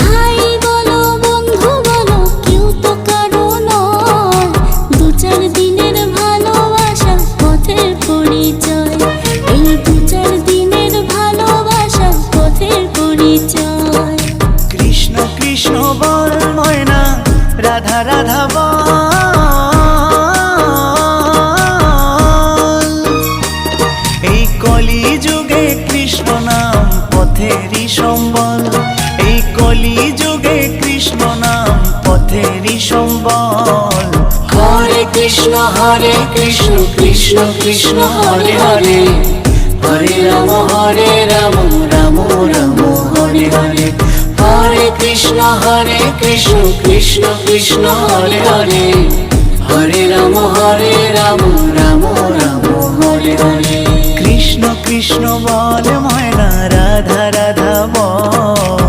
ভাই বলো বন্ধু বলো কেউ তো কারো নয়, দু চার দিনের ভালোবাসা পথের পরিচয়, এই দু চার দিনের ভালোবাসা পথের পরিচয়। কৃষ্ণ কৃষ্ণ বল ময়না, রাধা রাধা বল, এই কলি যুগে কৃষ্ণ নাম পথেরই সম্বল, এই কলি যুগে কৃষ্ণ নাম পথেরই সম্বল। হরে কৃষ্ণ কৃষ্ণ কৃষ্ণ হরে হরে, হরে রাম রাম রাম হরে হরে। হরে কৃষ্ণ কৃষ্ণ কৃষ্ণ হরে হরে, হরে রাম রাম রাম হরে হরে। কৃষ্ণ কৃষ্ণ বল